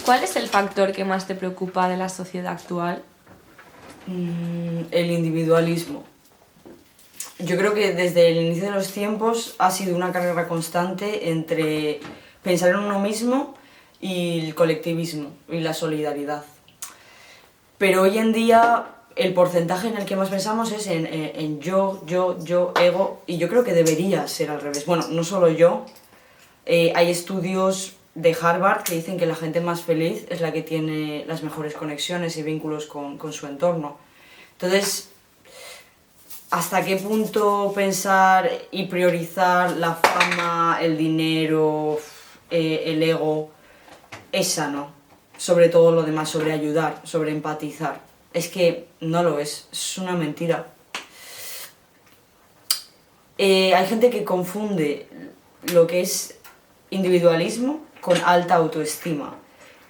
¿Cuál es el factor que más te preocupa de la sociedad actual? El individualismo. Yo creo que desde el inicio de los tiempos ha sido una carrera constante entre pensar en uno mismo y el colectivismo y la solidaridad. Pero hoy en día el porcentaje en el que más pensamos es en yo, ego, y yo creo que debería ser al revés. Bueno, no solo yo, hay estudios de Harvard que dicen que la gente más feliz es la que tiene las mejores conexiones y vínculos con su entorno. Entonces, ¿hasta qué punto pensar y priorizar la fama, el dinero, el ego es sano? Sobre todo lo demás, sobre ayudar, sobre empatizar. Es que no lo es una mentira. Hay gente que confunde lo que es individualismo con alta autoestima,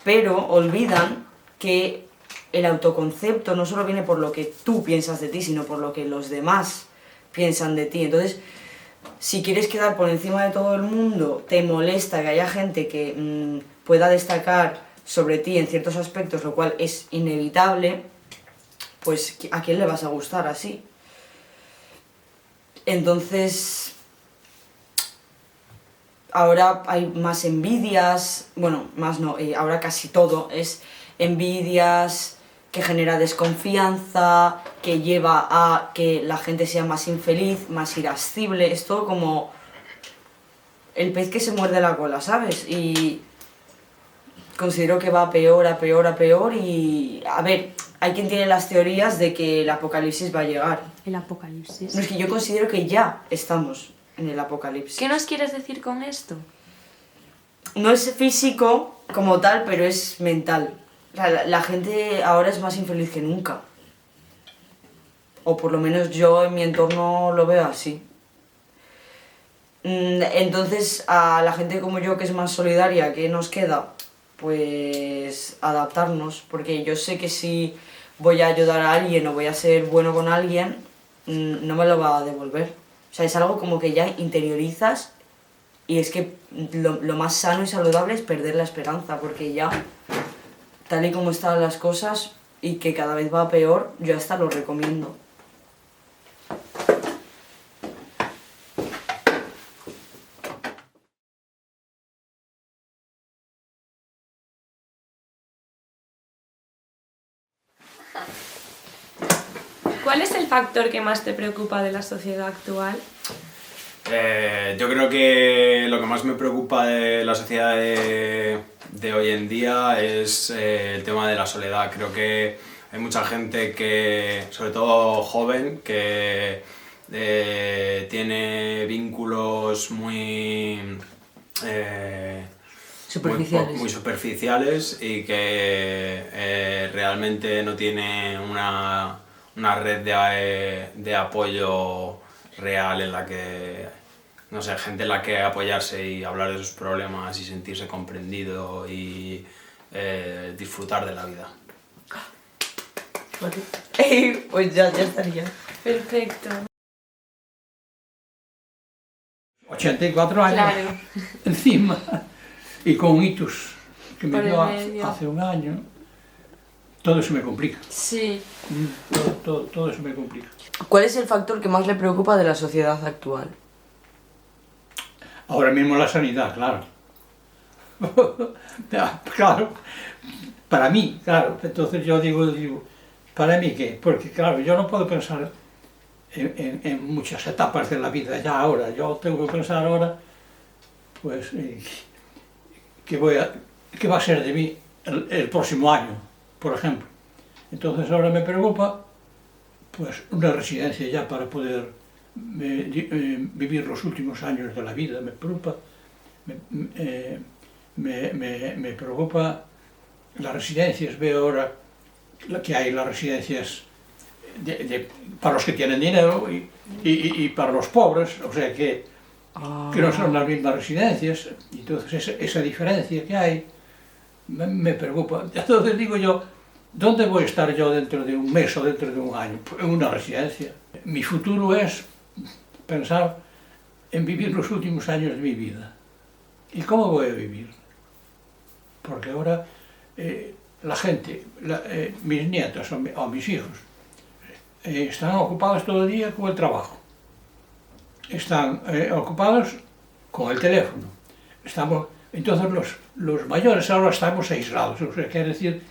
pero olvidan que el autoconcepto no solo viene por lo que tú piensas de ti, sino por lo que los demás piensan de ti. Entonces, si quieres quedar por encima de todo el mundo, te molesta que haya gente que pueda destacar sobre ti en ciertos aspectos, lo cual es inevitable, pues ¿a quién le vas a gustar así? Entonces, ahora hay más envidias, bueno, más no, ahora casi todo es envidias, que genera desconfianza, que lleva a que la gente sea más infeliz, más irascible, es todo como el pez que se muerde la cola, ¿sabes? Y considero que va a peor y... A ver, hay quien tiene las teorías de que el apocalipsis va a llegar. El apocalipsis. No, es que yo considero que ya estamos en el apocalipsis. ¿Qué nos quieres decir con esto? No es físico como tal, pero es mental. O sea, la gente ahora es más infeliz que nunca. O por lo menos yo en mi entorno lo veo así. Entonces, a la gente como yo, que es más solidaria, ¿qué nos queda? Pues adaptarnos, porque yo sé que si voy a ayudar a alguien o voy a ser bueno con alguien, no me lo va a devolver. O sea, es algo como que ya interiorizas y es que lo más sano y saludable es perder la esperanza, porque ya, tal y como están las cosas y que cada vez va a peor, yo hasta lo recomiendo. ¿Cuál es el factor que más te preocupa de la sociedad actual? Yo creo que lo que más me preocupa de la sociedad de hoy en día es el tema de la soledad. Creo que hay mucha gente que, sobre todo joven, que tiene vínculos muy superficiales y que realmente no tiene una red de apoyo real en la que, no sé, gente en la que apoyarse y hablar de sus problemas y sentirse comprendido y disfrutar de la vida. Pues ya estaría. Perfecto. 84 años, Claro. encima, y con hitos que me Por el dio medio. hace un año, todo eso me complica. Sí. Todo eso me complica. ¿Cuál es el factor que más le preocupa de la sociedad actual? Ahora mismo la sanidad, claro. Claro, para mí, claro. Entonces yo digo, ¿para mí qué? Porque claro, yo no puedo pensar en muchas etapas de la vida ya ahora. Yo tengo que pensar ahora, pues, qué va a ser de mí el próximo año, por ejemplo. Entonces ahora me preocupa, pues, una residencia ya para poder vivir los últimos años de la vida. Me preocupa, me preocupa las residencias. Veo ahora que hay las residencias para los que tienen dinero y para los pobres, o sea que no son las mismas residencias. Entonces esa diferencia que hay me preocupa. Entonces digo yo, ¿dónde voy a estar yo dentro de un mes o dentro de un año? En una residencia. Mi futuro es pensar en vivir los últimos años de mi vida. ¿Y cómo voy a vivir? Porque ahora la gente, mis nietos o mis hijos, están ocupados todo el día con el trabajo, están ocupados con el teléfono. Entonces los mayores ahora estamos aislados, o sea, quiere decir,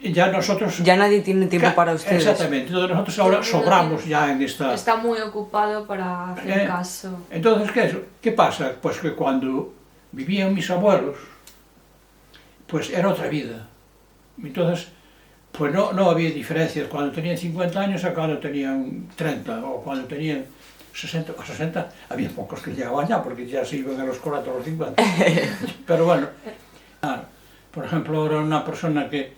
ya nosotros... Ya nadie tiene tiempo para ustedes. Exactamente, entonces nosotros ahora sobramos ya en esta... Está muy ocupado para hacer caso. Entonces, ¿qué pasa? Pues que cuando vivían mis abuelos, pues era otra vida. Entonces, pues no había diferencias cuando tenían 50 años a cuando tenían 30, o cuando tenían 60 o 60, había pocos que llegaban ya, porque ya se iban a los 40 o los 50. Pero bueno, por ejemplo, ahora una persona que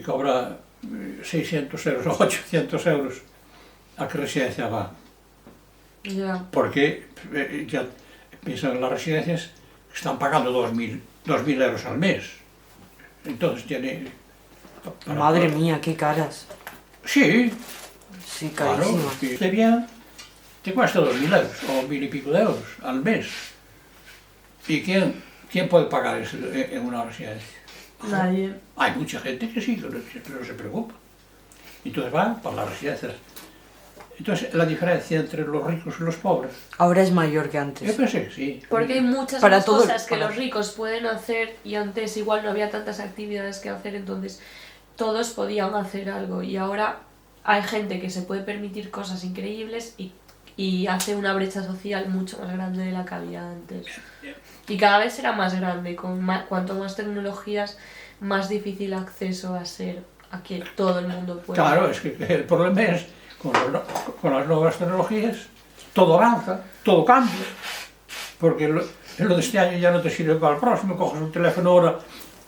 cobra 600 euros o 800 euros, ¿a qué residencia va? Ya. Porque ya piensan en las residencias que están pagando 2.000 euros al mes. Entonces tiene... Madre mía, qué caras. Sí, Sí, claro, carísimas. si esté bien, te cuesta 2.000 euros o 1.000 y pico de euros al mes. ¿Y quién puede pagar eso en una residencia? Nadie. Hay mucha gente que sí, que no se preocupa. Entonces van para las residencias. Entonces, la diferencia entre los ricos y los pobres, Ahora es mayor que yo antes. pensé que sí. Porque hay muchas Para más todo- cosas que para- los ricos pueden hacer y antes igual no había tantas actividades que hacer, entonces todos podían hacer algo y ahora hay gente que se puede permitir cosas increíbles y hace una brecha social mucho más grande de la que había antes. Y cada vez será más grande, cuanto más tecnologías, más difícil acceso va a ser a que todo el mundo pueda. Claro, es que el problema es, con las nuevas tecnologías, todo avanza, todo cambia. Porque lo de este año ya no te sirve para el próximo, coges un teléfono ahora.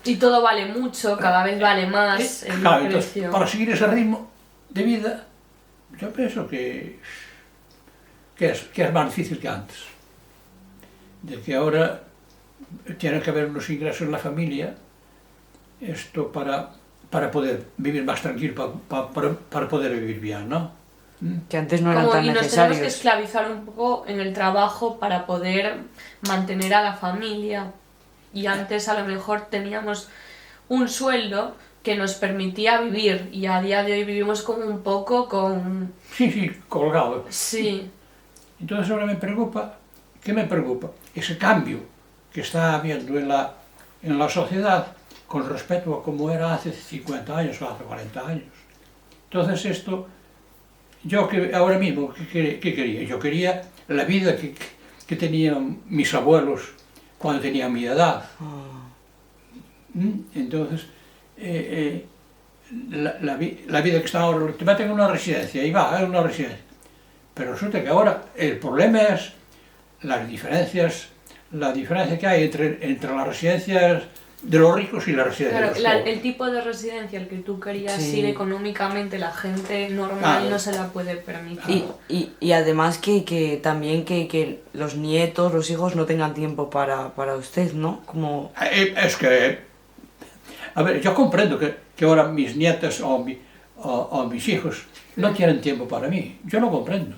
Y todo vale mucho, cada vez vale más el Claro, entonces, precio. para seguir ese ritmo de vida, yo pienso que es más difícil que antes. De que ahora tiene que haber unos ingresos en la familia, esto para poder vivir más tranquilo, para poder vivir bien, ¿no? Que antes no eran Como, tan y nos tenemos que necesarios. esclavizar un poco en el trabajo para poder mantener a la familia. Y antes a lo mejor teníamos un sueldo que nos permitía vivir y a día de hoy vivimos como un poco con... Sí, colgado. Sí, Entonces ahora ¿qué me preocupa? Ese cambio que está habiendo en la sociedad con respecto a cómo era hace 50 años o hace 40 años. Entonces esto, yo que ahora mismo, ¿qué quería? Yo quería la vida que tenían mis abuelos cuando tenían mi edad. Entonces, la vida que está ahora, te meten en una residencia, y va, es una residencia. Pero resulta que ahora el problema es la diferencia que hay entre las residencias de los ricos y las residencias claro, de los pobres. el tipo de residencia al que tú querías Sí. ir económicamente, la gente normal Claro. no se la puede permitir. Y además que también que los nietos, los hijos no tengan tiempo para usted, ¿no? Como... Es que, a ver, yo comprendo que ahora mis nietas o mis hijos no tienen tiempo para mí. Yo lo comprendo.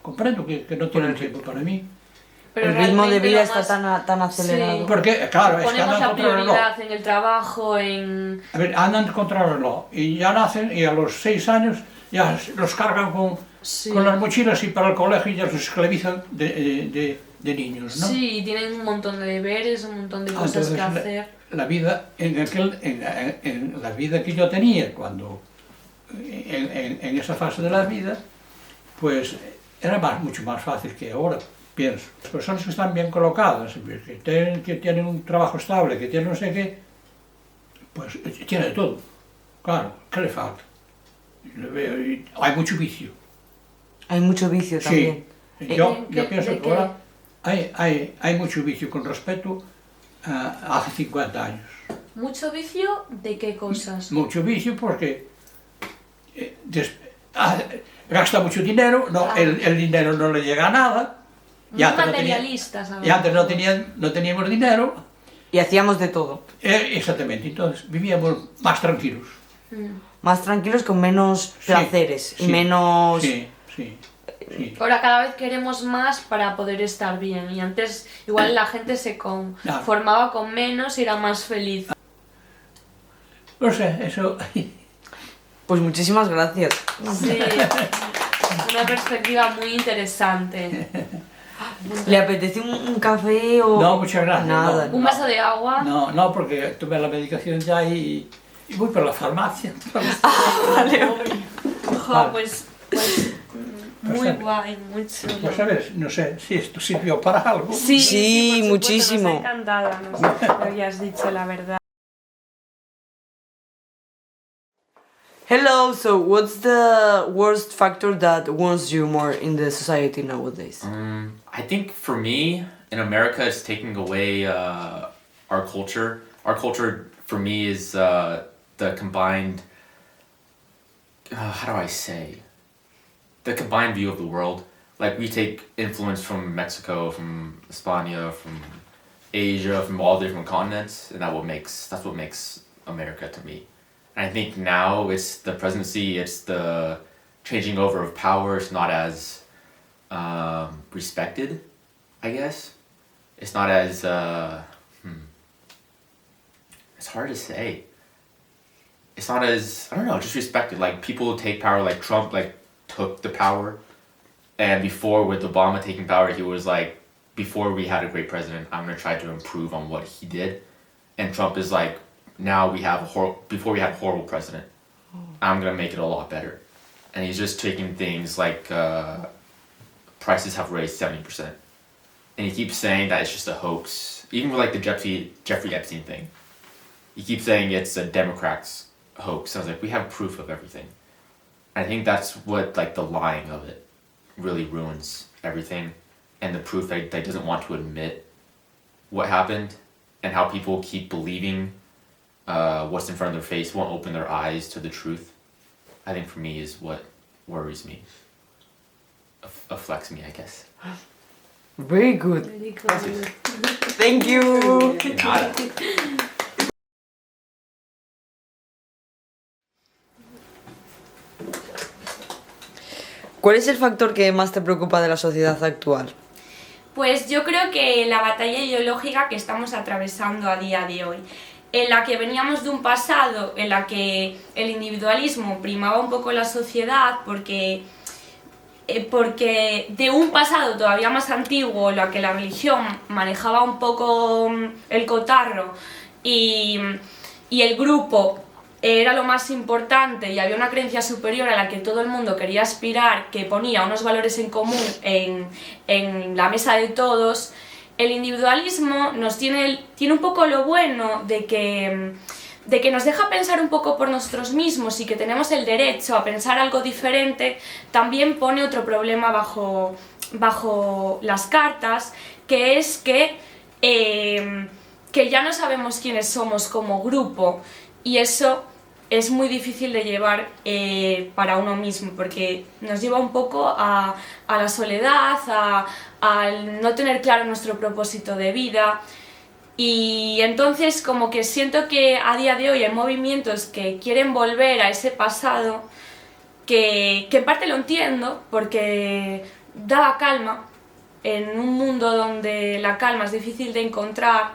Comprendo que no tienen tiempo para mí. Pero el ritmo de realmente vida lo está más- tan acelerado. Sí. Porque, claro, es que Ponemos andan la contra el reloj. prioridad en el trabajo, en... A ver, andan contra el reloj y ya nacen y a los 6 años ya los cargan Sí. con las mochilas y para el colegio y ya los esclavizan de niños, ¿no? Sí, tienen un montón de deberes, un montón de cosas Entonces, que hacer. la vida en la vida que yo tenía cuando en esa fase de la vida, pues era mucho más fácil que ahora, pienso. Las personas que están bien colocadas, que tienen un trabajo estable, que tienen no sé qué, pues tiene de todo. Claro, ¿qué le falta? Hay mucho vicio. Hay mucho vicio también. Sí, yo ¿De pienso qué? que ahora hay mucho vicio con respecto a hace 50 años. ¿Mucho vicio de qué cosas? Mucho vicio porque gasta mucho dinero, el dinero no le llega a nada. Muy materialistas Y antes no teníamos dinero, Y hacíamos de todo. exactamente, entonces vivíamos más tranquilos. Mm. Más tranquilos, con menos Sí, placeres y sí, menos Sí, sí. Sí. Ahora cada vez queremos más para poder estar bien y antes igual la gente se conformaba con menos y era más feliz. No sé, eso... Pues muchísimas gracias. Sí, una perspectiva muy interesante. ¿Le apetece un café o...? No, muchas gracias. Nada. Un vaso de agua. No, no, porque tomé la medicación ya y voy por la farmacia. Jo, pues muy Pues, guay, muy chulo. Pues a ver, no sé si esto sirvió para algo. Sí, Sí, por supuesto, muchísimo. Nos ha encantado, lo habías dicho, la verdad. Hello, so what's the worst factor that wounds you more in the society nowadays? I think for me, in America, it's taking away our culture. Our culture, for me, is the combined. How do I say? The combined view of the world. Like we take influence from Mexico, from España, from Asia, from all different continents, and that's what makes America to me. And I think now it's the presidency, it's the changing over of power. It's not as respected, I guess. It's not as it's hard to say. It's not as, I don't know, just respected. Like people take power, like Trump took the power, and before with Obama taking power, he was like, before we had a great president, I'm gonna try to improve on what he did. And Trump is like, now we have before we had a horrible president, I'm gonna make it a lot better. And he's just taking things like prices have raised 70%. And he keeps saying that it's just a hoax. Even with like the Jeffrey Epstein thing, he keeps saying it's a Democrats hoax. I was like, we have proof of everything. I think that's what like the lying of it really ruins everything, and the proof that doesn't want to admit what happened, and how people keep believing what's in front of their face, won't open their eyes to the truth. I think for me is what worries me, afflicts me, I guess. Very good. Very cool. Thank you. Nada. ¿Cuál es el factor que más te preocupa de la sociedad actual? Pues yo creo que la batalla ideológica que estamos atravesando a día de hoy, en la que veníamos de un pasado en la que el individualismo primaba un poco la sociedad porque de un pasado todavía más antiguo, en la que la religión manejaba un poco el cotarro y el grupo era lo más importante y había una creencia superior a la que todo el mundo quería aspirar, que ponía unos valores en común en la mesa de todos. El individualismo tiene un poco lo bueno de que nos deja pensar un poco por nosotros mismos y que tenemos el derecho a pensar algo diferente. También pone otro problema bajo las cartas, que es que ya no sabemos quiénes somos como grupo, y eso es muy difícil de llevar para uno mismo, porque nos lleva un poco a la soledad, al no tener claro nuestro propósito de vida. Y entonces como que siento que a día de hoy hay movimientos que quieren volver a ese pasado, que en parte lo entiendo, porque daba calma en un mundo donde la calma es difícil de encontrar,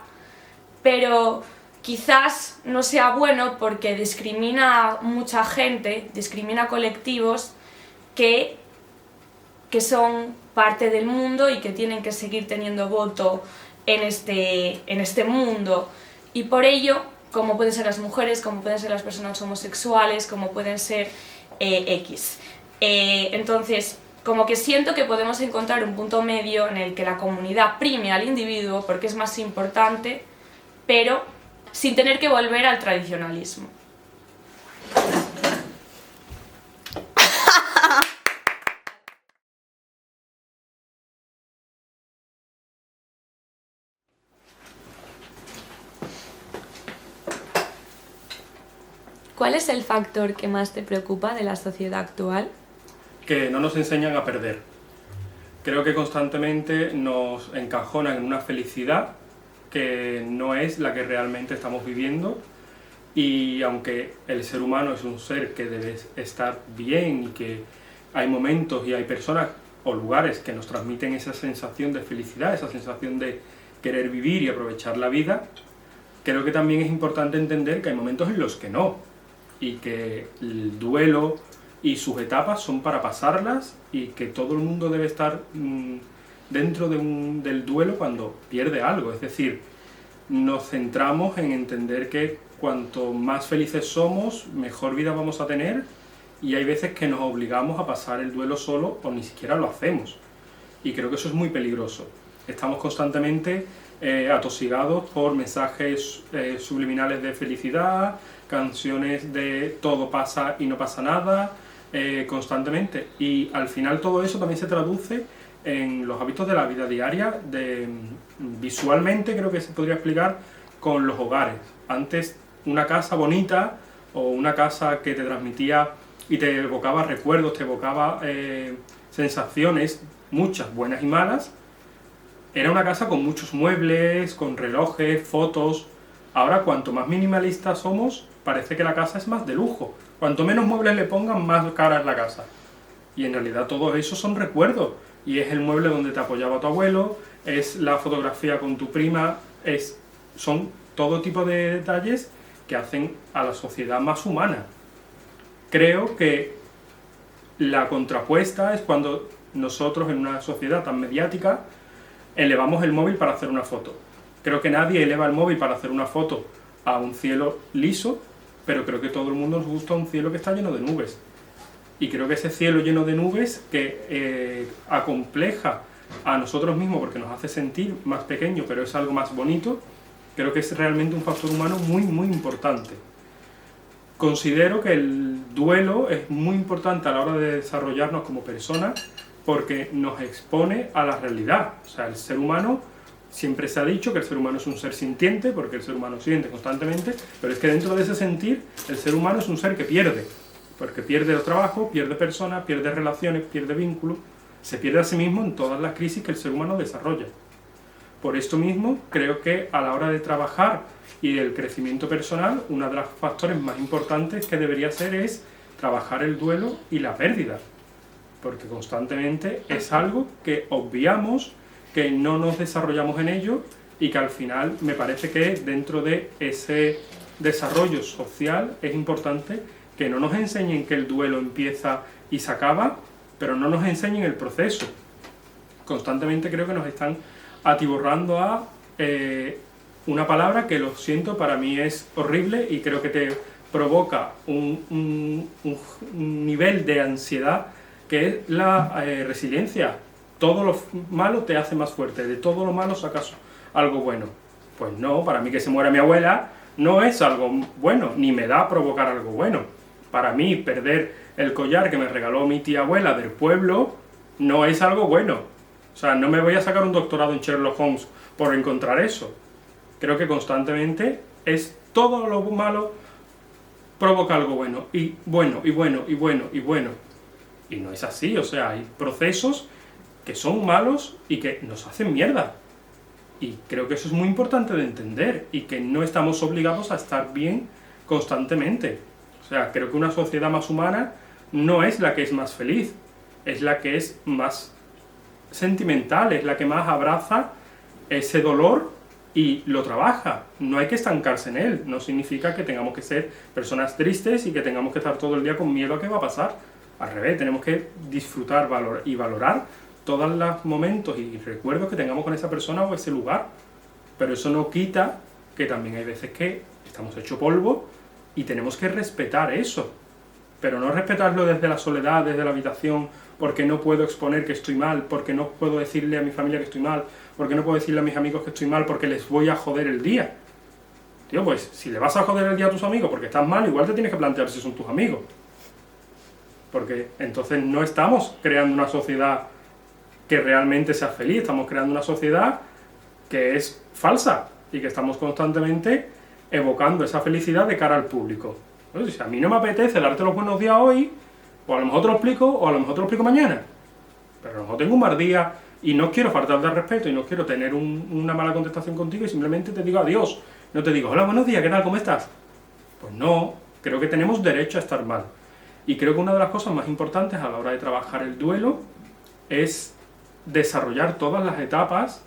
pero quizás no sea bueno porque discrimina a mucha gente, discrimina a colectivos que son parte del mundo y que tienen que seguir teniendo voto en este mundo. Y por ello, como pueden ser las mujeres, como pueden ser las personas homosexuales, como pueden ser X. Entonces, como que siento que podemos encontrar un punto medio en el que la comunidad prime al individuo porque es más importante, pero sin tener que volver al tradicionalismo. ¿Cuál es el factor que más te preocupa de la sociedad actual? Que no nos enseñan a perder. Creo que constantemente nos encajonan en una felicidad que no es la que realmente estamos viviendo, y aunque el ser humano es un ser que debe estar bien y que hay momentos y hay personas o lugares que nos transmiten esa sensación de felicidad, esa sensación de querer vivir y aprovechar la vida, creo que también es importante entender que hay momentos en los que no, y que el duelo y sus etapas son para pasarlas, y que todo el mundo debe estar dentro del duelo cuando pierde algo. Es decir, nos centramos en entender que cuanto más felices somos, mejor vida vamos a tener, y hay veces que nos obligamos a pasar el duelo solo o ni siquiera lo hacemos. Y creo que eso es muy peligroso. Estamos constantemente atosigados por mensajes subliminales de felicidad, canciones de todo pasa y no pasa nada, constantemente. Y al final todo eso también se traduce en los hábitos de la vida diaria, visualmente creo que se podría explicar con los hogares. Antes una casa bonita o una casa que te transmitía y te evocaba recuerdos, te evocaba sensaciones, muchas buenas y malas, era una casa con muchos muebles, con relojes, fotos. Ahora cuanto más minimalistas somos, parece que la casa es más de lujo. Cuanto menos muebles le pongan, más cara es la casa. Y en realidad todos esos son recuerdos. Y es el mueble donde te apoyaba tu abuelo, es la fotografía con tu prima, son todo tipo de detalles que hacen a la sociedad más humana. Creo que la contrapuesta es cuando nosotros en una sociedad tan mediática elevamos el móvil para hacer una foto. Creo que nadie eleva el móvil para hacer una foto a un cielo liso, pero creo que todo el mundo nos gusta un cielo que está lleno de nubes. Y creo que ese cielo lleno de nubes que acompleja a nosotros mismos porque nos hace sentir más pequeños, pero es algo más bonito, creo que es realmente un factor humano muy, muy importante. Considero que el duelo es muy importante a la hora de desarrollarnos como personas porque nos expone a la realidad. O sea, el ser humano, siempre se ha dicho que el ser humano es un ser sintiente, porque el ser humano siente constantemente, pero es que dentro de ese sentir, el ser humano es un ser que pierde, porque pierde el trabajo, pierde personas, pierde relaciones, pierde vínculos, se pierde a sí mismo en todas las crisis que el ser humano desarrolla. Por esto mismo, creo que a la hora de trabajar y del crecimiento personal, uno de los factores más importantes que debería ser es trabajar el duelo y la pérdida, porque constantemente es algo que obviamos, que no nos desarrollamos en ello y que al final me parece que dentro de ese desarrollo social es importante que no nos enseñen que el duelo empieza y se acaba, pero no nos enseñen el proceso. Constantemente creo que nos están atiborrando a una palabra que, lo siento, para mí es horrible y creo que te provoca un nivel de ansiedad que es la resiliencia. Todo lo malo te hace más fuerte, de todo lo malo sacas algo bueno. Pues no, para mí que se muera mi abuela no es algo bueno, ni me da a provocar algo bueno. Para mí perder el collar que me regaló mi tía abuela del pueblo no es algo bueno. O sea, no me voy a sacar un doctorado en Sherlock Holmes por encontrar eso. Creo que constantemente es todo lo malo provoca algo bueno, y bueno, y bueno, y bueno, y bueno. Y no es así, o sea, hay procesos que son malos y que nos hacen mierda. Y creo que eso es muy importante de entender y que no estamos obligados a estar bien constantemente. O sea, creo que una sociedad más humana no es la que es más feliz, es la que es más sentimental, es la que más abraza ese dolor y lo trabaja. No hay que estancarse en él, no significa que tengamos que ser personas tristes y que tengamos que estar todo el día con miedo a qué va a pasar. Al revés, tenemos que disfrutar y valorar todos los momentos y recuerdos que tengamos con esa persona o ese lugar. Pero eso no quita que también hay veces que estamos hechos polvo y tenemos que respetar eso. Pero no respetarlo desde la soledad, desde la habitación, porque no puedo exponer que estoy mal, porque no puedo decirle a mi familia que estoy mal, porque no puedo decirle a mis amigos que estoy mal, porque les voy a joder el día. Tío, pues si le vas a joder el día a tus amigos porque estás mal, igual te tienes que plantear si son tus amigos. Porque entonces no estamos creando una sociedad que realmente sea feliz, estamos creando una sociedad que es falsa y que estamos constantemente evocando esa felicidad de cara al público. Entonces, si a mí no me apetece darte los buenos días hoy, pues a lo mejor te lo explico, o a lo mejor te lo explico mañana. Pero a lo mejor tengo un mal día y no quiero faltarte al respeto y no quiero tener una mala contestación contigo y simplemente te digo adiós. No te digo, hola, buenos días, ¿qué tal, cómo estás? Pues no, creo que tenemos derecho a estar mal. Y creo que una de las cosas más importantes a la hora de trabajar el duelo es desarrollar todas las etapas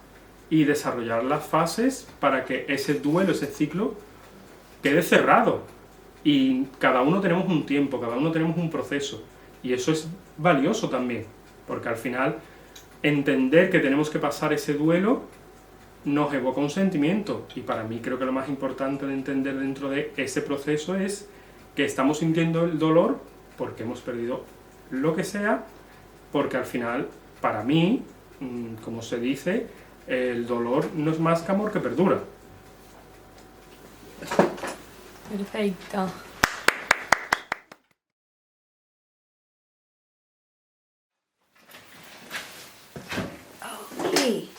y desarrollar las fases para que ese duelo, ese ciclo, quede cerrado. Y cada uno tenemos un tiempo, cada uno tenemos un proceso. Y eso es valioso también, porque al final entender que tenemos que pasar ese duelo nos evoca un sentimiento. Y para mí creo que lo más importante de entender dentro de ese proceso es que estamos sintiendo el dolor porque hemos perdido lo que sea, porque al final, para mí, como se dice, el dolor no es más que amor que perdura. Perfecto. Okay.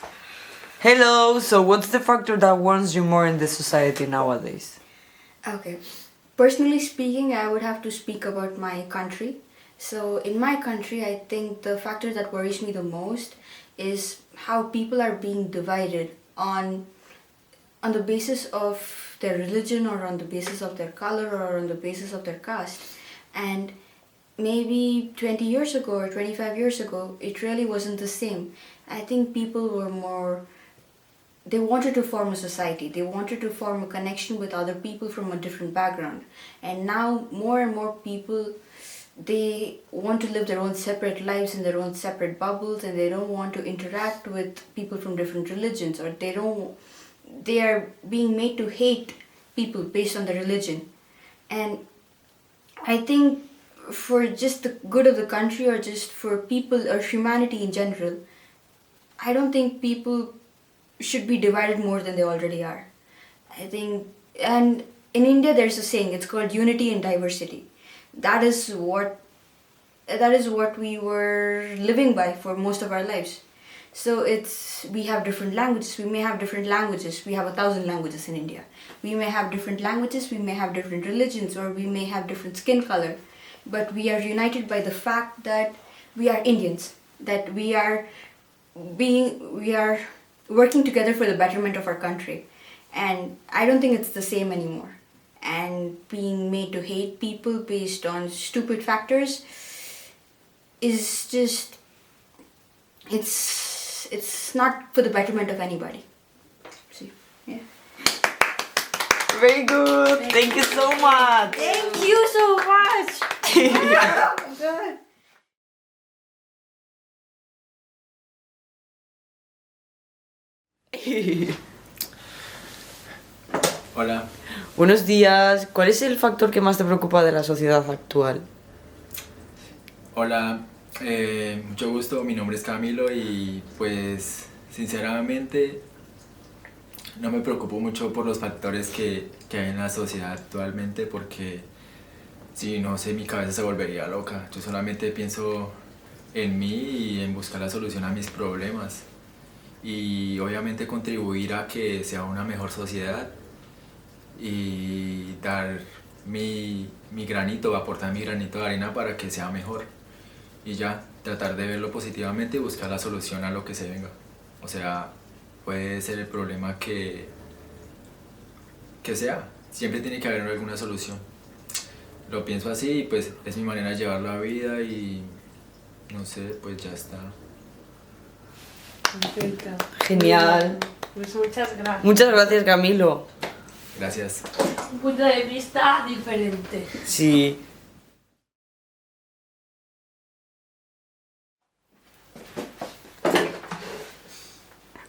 Hello, so what's the factor that warms you more in the society nowadays? Okay. Personally speaking, I would have to speak about my country. So in my country, I think the factor that worries me the most is how people are being divided on the basis of their religion, or on the basis of their color, or on the basis of their caste. And maybe 20 years ago or 25 years ago, it really wasn't the same. I think people were more, they wanted to form a society, they wanted to form a connection with other people from a different background. And now more and more people, they want to live their own separate lives in their own separate bubbles, and they don't want to interact with people from different religions, or they are being made to hate people based on their religion. And I think for just the good of the country, or just for people or humanity in general, I don't think people should be divided more than they already are. I think, and in India there's a saying, it's called unity in diversity. That is what we were living by for most of our lives. So we have different languages, we may have different languages, we have 1,000 languages in India. We may have different languages, we may have different religions, or we may have different skin color. But we are united by the fact that we are Indians, that we are working together for the betterment of our country. And I don't think it's the same anymore. And being made to hate people based on stupid factors is just, it's not for the betterment of anybody. See, yeah. Very good. Thank you so much. Thank you so much. Good. Hola. Buenos días. ¿Cuál es el factor que más te preocupa de la sociedad actual? Hola, mucho gusto, mi nombre es Camilo y pues sinceramente no me preocupo mucho por los factores que hay en la sociedad actualmente, porque si no sé, mi cabeza se volvería loca. Yo solamente pienso en mí y en buscar la solución a mis problemas y obviamente contribuir a que sea una mejor sociedad y dar mi granito, aportar mi granito de arena para que sea mejor. Y ya, tratar de verlo positivamente y buscar la solución a lo que se venga. O sea, puede ser el problema que sea, siempre tiene que haber alguna solución. Lo pienso así y pues es mi manera de llevar la vida y no sé, pues ya está. Perfecto. Genial. Pues muchas gracias. Muchas gracias, Camilo. Gracias. Un punto de vista diferente. Sí.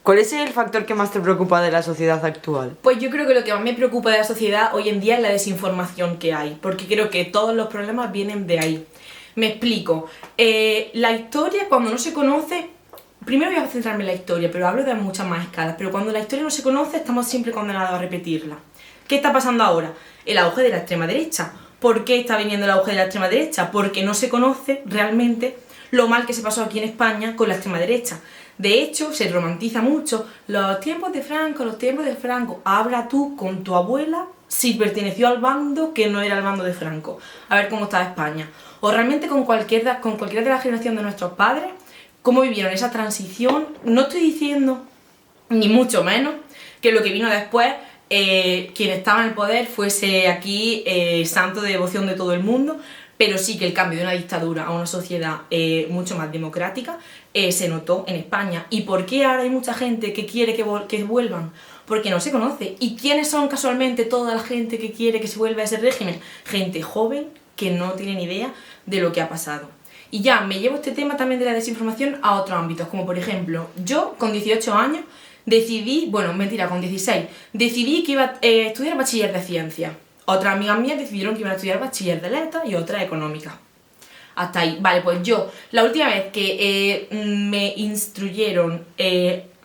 ¿Cuál es el factor que más te preocupa de la sociedad actual? Pues yo creo que lo que más me preocupa de la sociedad hoy en día es la desinformación que hay, porque creo que todos los problemas vienen de ahí. Me explico. La historia, cuando no se conoce, primero voy a centrarme en la historia, pero hablo de muchas más escalas, pero cuando la historia no se conoce estamos siempre condenados a repetirla. ¿Qué está pasando ahora? El auge de la extrema derecha. ¿Por qué está viniendo el auge de la extrema derecha? Porque no se conoce realmente lo mal que se pasó aquí en España con la extrema derecha. De hecho, se romantiza mucho los tiempos de Franco, los tiempos de Franco. Habla tú con tu abuela si perteneció al bando que no era el bando de Franco. A ver cómo estaba España. O realmente con cualquiera de la generación de nuestros padres, cómo vivieron esa transición. No estoy diciendo, ni mucho menos, que lo que vino después, quien estaba en el poder fuese aquí santo de devoción de todo el mundo. pero sí que el cambio de una dictadura a una sociedad mucho más democrática se notó en España. ¿Y por qué ahora hay mucha gente que quiere que vuelvan? Porque no se conoce. ¿Y quiénes son casualmente toda la gente que quiere que se vuelva a ese régimen? Gente joven que no tiene ni idea de lo que ha pasado. Y ya me llevo este tema también de la desinformación a otros ámbitos, como por ejemplo, yo con 18 años decidí, bueno, mentira, con 16, decidí que iba a estudiar bachiller de ciencias. Otras amigas mías decidieron que iban a estudiar bachiller de letras y otras económicas. Hasta ahí. Vale, pues yo, la última vez que me instruyeron,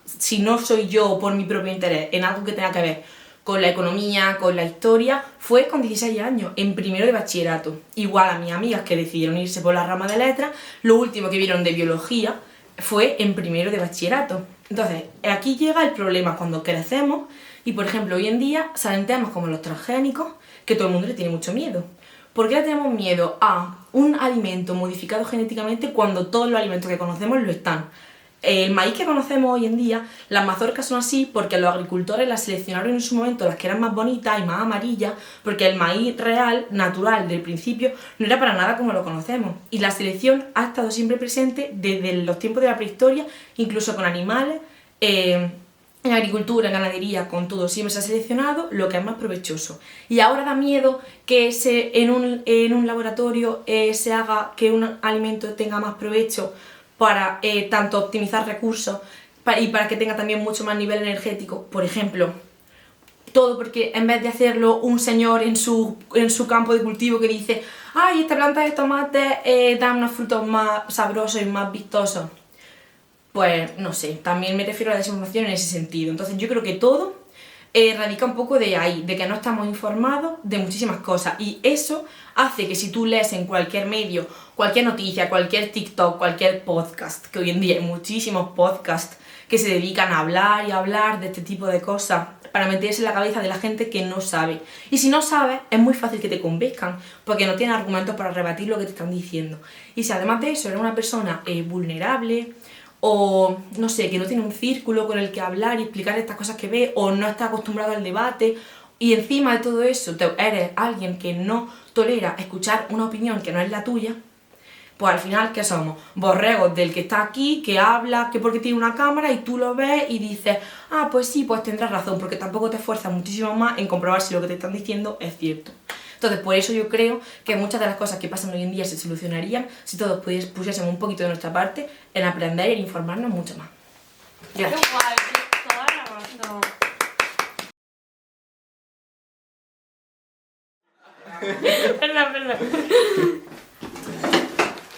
si no soy yo por mi propio interés, en algo que tenga que ver con la economía, con la historia, fue con 16 años, en primero de bachillerato. Igual a mis amigas que decidieron irse por la rama de letras, lo último que vieron de biología fue en primero de bachillerato. Entonces, aquí llega el problema cuando crecemos y, por ejemplo, hoy en día salen temas como los transgénicos, que todo el mundo le tiene mucho miedo. ¿Por qué le tenemos miedo a un alimento modificado genéticamente cuando todos los alimentos que conocemos lo están? El maíz que conocemos hoy en día, las mazorcas son así porque los agricultores las seleccionaron en su momento las que eran más bonitas y más amarillas, porque el maíz real, natural, del principio, no era para nada como lo conocemos. Y la selección ha estado siempre presente desde los tiempos de la prehistoria, incluso con animales, en agricultura, en ganadería, con todo, siempre se ha seleccionado lo que es más provechoso. Y ahora da miedo que en un laboratorio se haga que un alimento tenga más provecho para tanto optimizar recursos y para que tenga también mucho más nivel energético. Por ejemplo, todo porque en vez de hacerlo un señor en su campo de cultivo que dice ¡ay, esta planta de tomate da unos frutos más sabrosos y más vistosos! Pues no sé, también me refiero a la desinformación en ese sentido. Entonces yo creo que todo radica un poco de ahí, de que no estamos informados de muchísimas cosas, y eso hace que si tú lees en cualquier medio, cualquier noticia, cualquier TikTok, cualquier podcast, que hoy en día hay muchísimos podcasts que se dedican a hablar de este tipo de cosas para meterse en la cabeza de la gente que no sabe. Y si no sabes, es muy fácil que te convenzcan, porque no tienes argumentos para rebatir lo que te están diciendo. Y si además de eso eres una persona vulnerable, o no sé, que no tiene un círculo con el que hablar y explicar estas cosas que ve, o no está acostumbrado al debate, y encima de todo eso eres alguien que no tolera escuchar una opinión que no es la tuya, pues al final, ¿qué somos? Borregos del que está aquí, que habla, que porque tiene una cámara y tú lo ves y dices ah, pues sí, pues tendrás razón, porque tampoco te esfuerzas muchísimo más en comprobar si lo que te están diciendo es cierto. Entonces, por eso yo creo que muchas de las cosas que pasan hoy en día se solucionarían si todos pusiésemos un poquito de nuestra parte en aprender y en informarnos mucho más. Gracias. ¡Qué guay! Toda la razón. Perdón.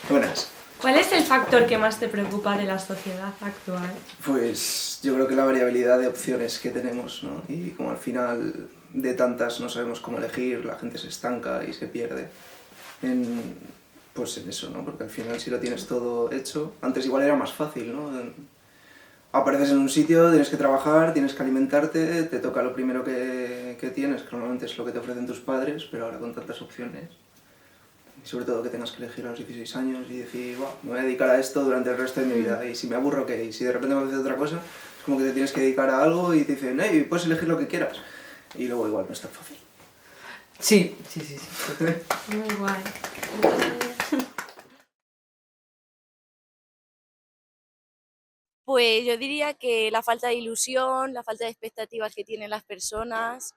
Buenas. ¿Cuál es el factor que más te preocupa de la sociedad actual? Pues yo creo que la variabilidad de opciones que tenemos, ¿no? Y como al final de tantas no sabemos cómo elegir, la gente se estanca y se pierde pues en eso, ¿no? Porque al final si lo tienes todo hecho, antes igual era más fácil, ¿no? Apareces en un sitio, tienes que trabajar, tienes que alimentarte, te toca lo primero que tienes, que normalmente es lo que te ofrecen tus padres, pero ahora con tantas opciones, y sobre todo que tengas que elegir a los 16 años y decir, wow, me voy a dedicar a esto durante el resto de mi vida, y si me aburro, ¿qué? Y si de repente me apetece otra cosa, es como que te tienes que dedicar a algo y te dicen, hey, puedes elegir lo que quieras, y luego igual no es tan fácil. Sí. Muy guay. Pues yo diría que la falta de ilusión, la falta de expectativas que tienen las personas.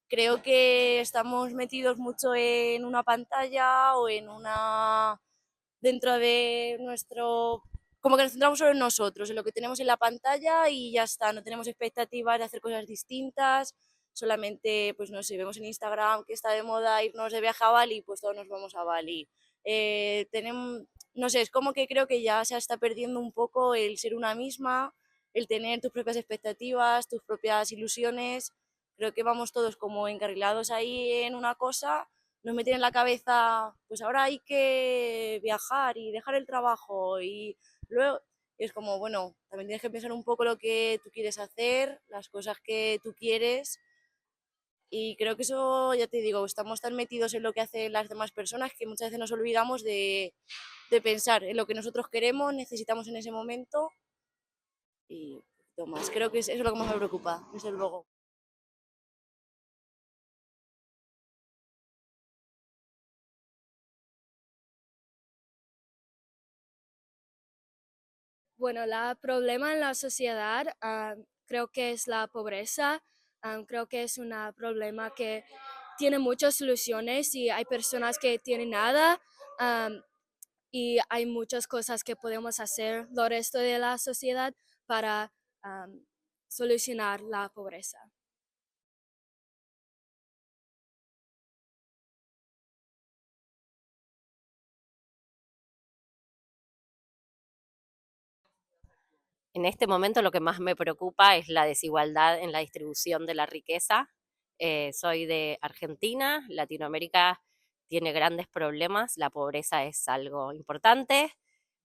Creo que estamos metidos mucho en una pantalla o dentro de nuestro, como que nos centramos solo en nosotros, en lo que tenemos en la pantalla y ya está, no tenemos expectativas de hacer cosas distintas, solamente, pues no sé, vemos en Instagram que está de moda irnos de viaje a Bali, pues todos nos vamos a Bali. No sé, es como que creo que ya se está perdiendo un poco el ser una misma, el tener tus propias expectativas, tus propias ilusiones. Creo que vamos todos como encarrilados ahí en una cosa, nos meten en la cabeza, pues ahora hay que viajar y dejar el trabajo y luego es como, bueno, también tienes que pensar un poco lo que tú quieres hacer, las cosas que tú quieres. Y creo que eso, ya te digo, estamos tan metidos en lo que hacen las demás personas que muchas veces nos olvidamos de pensar en lo que nosotros queremos, necesitamos en ese momento y poquito más. Creo que eso es lo que más me preocupa, desde luego. Bueno, el problema en la sociedad creo que es la pobreza. Creo que es un problema que tiene muchas soluciones y hay personas que tienen nada y hay muchas cosas que podemos hacer el resto de la sociedad para solucionar la pobreza. En este momento lo que más me preocupa es la desigualdad en la distribución de la riqueza. Soy de Argentina, Latinoamérica tiene grandes problemas, la pobreza es algo importante,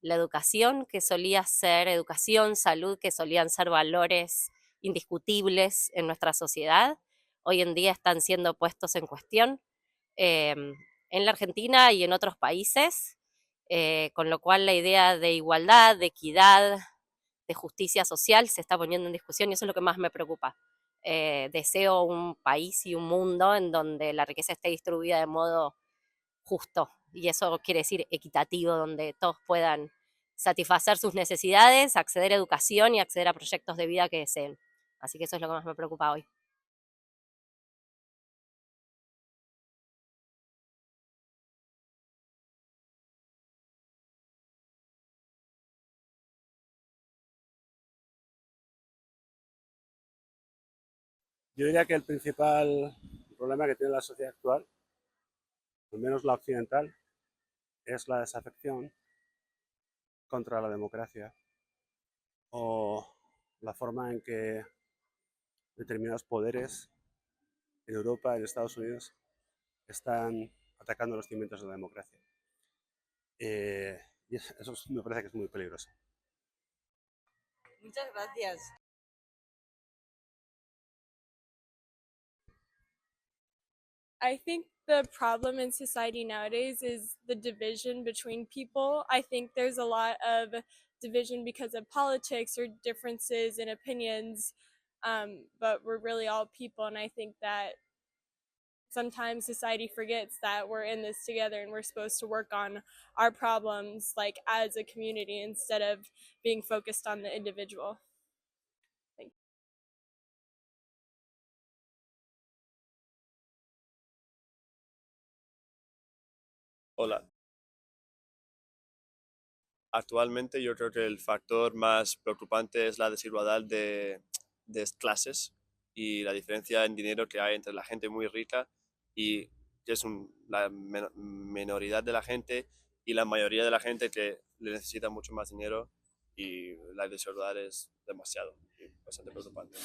la educación, que solía ser educación, salud, que solían ser valores indiscutibles en nuestra sociedad, hoy en día están siendo puestos en cuestión en la Argentina y en otros países, con lo cual la idea de igualdad, de equidad, de justicia social se está poniendo en discusión y eso es lo que más me preocupa. Deseo un país y un mundo en donde la riqueza esté distribuida de modo justo y eso quiere decir equitativo, donde todos puedan satisfacer sus necesidades, acceder a educación y acceder a proyectos de vida que deseen. Así que eso es lo que más me preocupa hoy. Yo diría que el principal problema que tiene la sociedad actual, al menos la occidental, es la desafección contra la democracia o la forma en que determinados poderes en Europa, en Estados Unidos, están atacando los cimientos de la democracia. Y eso me parece que es muy peligroso. Muchas gracias. I think the problem in society nowadays is the division between people. I think there's a lot of division because of politics or differences in opinions, but we're really all people, and I think that sometimes society forgets that we're in this together and we're supposed to work on our problems like as a community instead of being focused on the individual. Hola. Actualmente yo creo que el factor más preocupante es la desigualdad de clases y la diferencia en dinero que hay entre la gente muy rica y que es la minoridad de la gente y la mayoría de la gente que le necesita mucho más dinero y la desigualdad es demasiado y bastante preocupante.